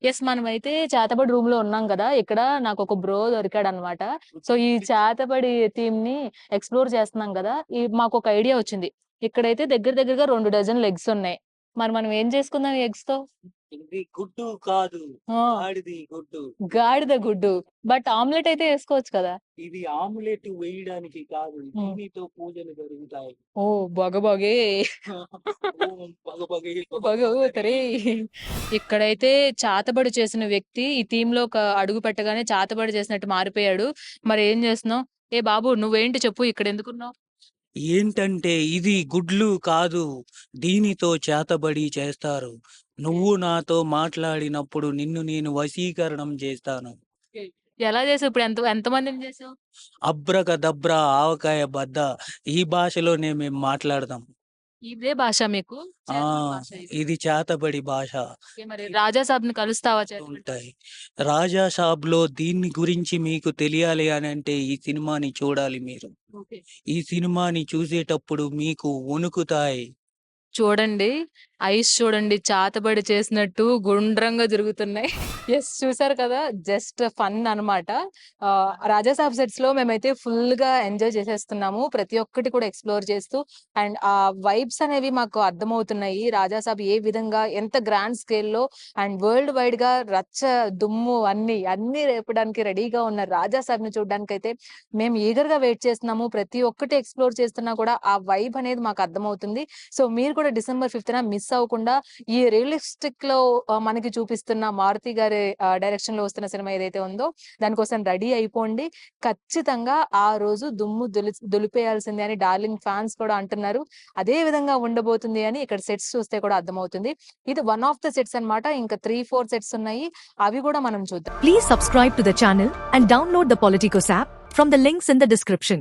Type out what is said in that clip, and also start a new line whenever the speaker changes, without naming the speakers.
Yes. మనమైతే చేతబడి రూమ్‌లో ఉన్నాం గదా! ఇక్కడ నాకొక బ్రో దొరికాడనమాట. సో, ఈ చేతబడి థీమ్‌ని ఎక్స్‌ప్లోర్ చేస్తున్నాం గదా! మాకొక ఐడియా వచ్చింది. ఇక్కడైతే దగ్గర దగ్గరగా 2 డజన్ లెగ్స్ ఉన్నాయి. మరి మనం ఏం చేసుకుందాం ఈ ఎగ్స్‌తో?
ఇది గుడ్డు కాదు.
ఆ!
గాడిది గుడ్డు.
గాడిద గుడ్డు. బట్ ఆమ్లెట్ అయితే ఏసుకోవచ్చు కదా!
ఇది ఆమ్లెట్ వేయడానికి కాదు.
హ్మ్.
దీనితో పూజలు జరుగుతాయి.
ఓహ్! భగభగే
ఓం భగభగే భగవతుని.
భగవతరే ఇక్కడైతే చాతబడి చేసిన వ్యక్తి ఈ థీమ్‌లో అడుగు పెట్టగానే చాతబడి చేసినట్టు మారిపోయాడు. మరి ఏం చేస్తున్నావు? ఏ బాబు నువ్వేంటి చెప్పు ఇక్కడెందుకున్నావు?
ఏంటంటే ఇది గుడ్లు కాదు. దీనితో చేతబడి చేస్తారు.
ఓకే.
నువ్వు నాతో మాట్లాడినప్పుడు నిన్ను నేను వశీకరణం చేస్తాను.
ఓకే. ఎలా చేసావు? ఇప్పుడు ఎంతమందిని చేసావు?
అబ్రకదబ్రా ఆవకాయ బద్ద ఈ భాషలోనే మేము మాట్లాడదాం.
ఇదే భాష మీకు?
ఆ!
చేతబడి భాష ఇది.
ఇది చేతబడి భాష.
ఓకే. మరి రాజా సాబ్‌ని కలుస్తావా చేతబడి భాష?
ఉంటాయి. 'రాజా సాబ్‌లో' దీన్ని గురించి మీకు తెలియాలి అనంటే ఈ సినిమాని చూడాలి మీరు.
ఓకే.
ఈ సినిమాని చూసేటప్పుడు మీకు వణుకుతాయి.
చూడండి. ఐస్ చూడండి చాతబడి చేసినట్టు గుండ్రంగా తిరుగుతున్నాయి. యెస్. చూసారు కదా! జస్ట్ ఫన్ అన్నమాట. 'రాజాసాబ్' సెట్స్‌లో మేమైతే ఫుల్‌గా ఎంజాయ్ చేసేస్తున్నాము. ప్రతి ఒక్కటి కూడా ఎక్స్‌ప్లోర్ చేస్తూ అండ్ ఆ వైబ్స్ అనేవి మాకు అర్థమవుతున్నాయి. 'రాజాసాబ్' ఏ విధంగా ఎంత గ్రాండ్ స్కేల్‌లో అండ్ వరల్డ్ వైడ్‌గా రచ్చ, దుమ్ము అన్నీ రేపడానికి రెడీగా ఉన్న 'రాజాసాబ్‌ని' చూడ్డానికైతే మేము ఈగర్‌గా వెయిట్ చేస్తున్నాము. ప్రతి ఒక్కటి ఎక్స్‌ప్లోర్ చేస్తున్నా కూడా ఆ వైబ్ అనేది మాకు అర్థమవుతుంది. సో, మీరు కూడా డిసెంబర్ 5న మిస్ అవ్వకుండా ఈ రియలిస్టిక్‌లో మనకి చూపిస్తున్న మారుతి గారి డైరెక్షన్‌లో వస్తున్న సినిమా ఏదైతే ఉందో దానికోసం రెడీ అయిపోండి. ఖచ్చితంగా ఆ రోజు దుమ్ము దులిపేయాల్సిందే అని డార్లింగ్ ఫ్యాన్స్ కూడా అంటున్నారు. అదే విధంగా ఉండబోతుంది అని ఇక్కడ సెట్స్ చూస్తే కూడా అర్థమవుతుంది. ఇది వన్ ఆఫ్ ద సెట్స్ అన్నమాట. ఇంకా 3, 4 సెట్స్ ఉన్నాయి. అవి కూడా మనం చూద్దాం.
Please subscribe to the channel and download the Politicos app from the links in the description.